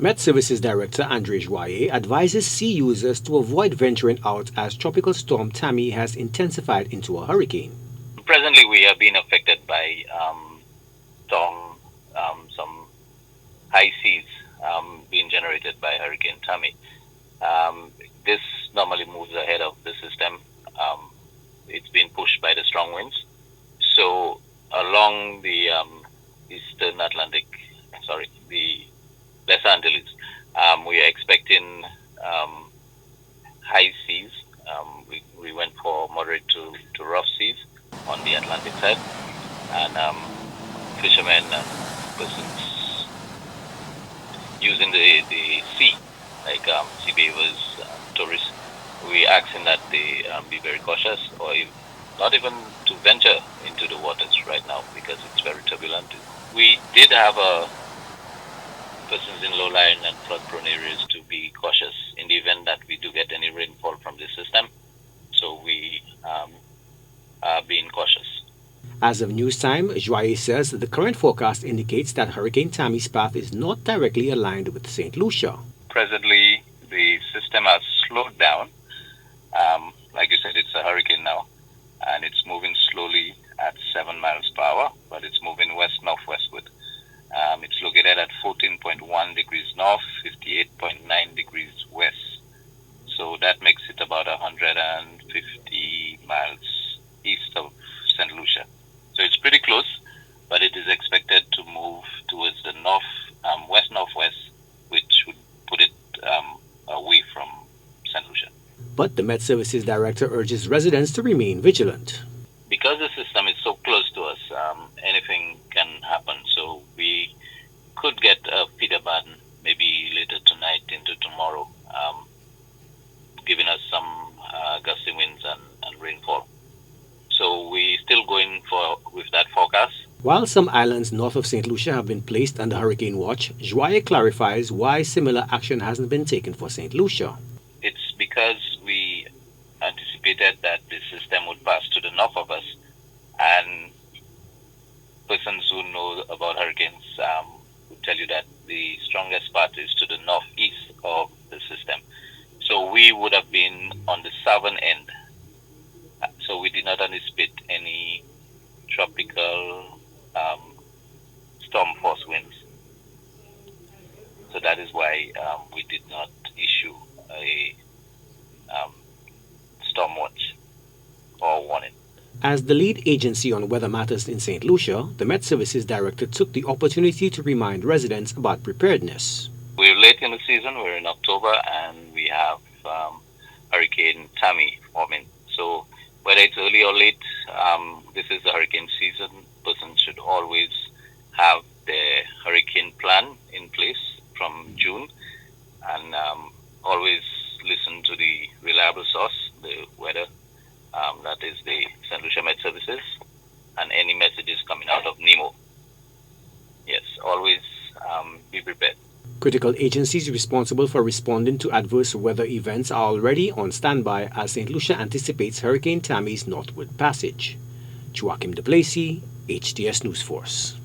Met Services Director Andre Joye advises sea users to avoid venturing out as Tropical Storm Tammy has intensified into a hurricane. Presently, we have been affected by storm, some high seas being generated by Hurricane Tammy. This normally moves ahead of the system. It's been pushed by the strong winds. So along the eastern Atlantic, the Lesser Antilles, we are expecting high seas. We went for moderate to rough seas on the Atlantic side, and fishermen and persons using the sea, like sea beavers, tourists, we asking that they be very cautious, or if not even to venture into the waters right now because it's very turbulent. We did have persons in low-lying and flood-prone areas to be cautious in the event that we do get any rainfall from the system. So we are being cautious. As of news time, Joye says the current forecast indicates that Hurricane Tammy's path is not directly aligned with St. Lucia. Presently, the system has slowed down. Like you said, it's a hurricane now, and it's moving slowly at 7 miles per hour, but it's moving west-northwestward. It's located at 14.1 degrees north, 58.9 degrees west. So that makes it about 150 miles east of St. Lucia. So it's pretty close, but it is expected to move towards the west-northwest, which would put it away from St. Lucia. But the Met Services Director urges residents to remain vigilant. Because the system is so close to us, anything can happen. So we could get a feeder ban maybe later tonight into tomorrow, giving us some gusty winds and rainfall. So we're still going with that forecast. While some islands north of St. Lucia have been placed under hurricane watch, Joye clarifies why similar action hasn't been taken for St. Lucia. It's because we anticipated that the system would pass to the north of us, and persons who know about hurricanes would tell you that the strongest part is to the northeast of the system. So we would have been on the southern end. So we did not anticipate any tropical storm force winds. So that is why we did not issue a storm watch or warning. As the lead agency on weather matters in St. Lucia, the Met Services Director took the opportunity to remind residents about preparedness. We're late in the season, we're in October, and we have Hurricane Tammy forming. So whether it's early or late, this is the hurricane season. Persons should always have their hurricane plan in place from June, and always listen to the reliable source, the weather, that is the St. Lucia Met Services, and any messages coming out of NEMO. Yes, always be prepared. Critical agencies responsible for responding to adverse weather events are already on standby as St. Lucia anticipates Hurricane Tammy's northward passage. Joachim de Plessis, HTS News Force.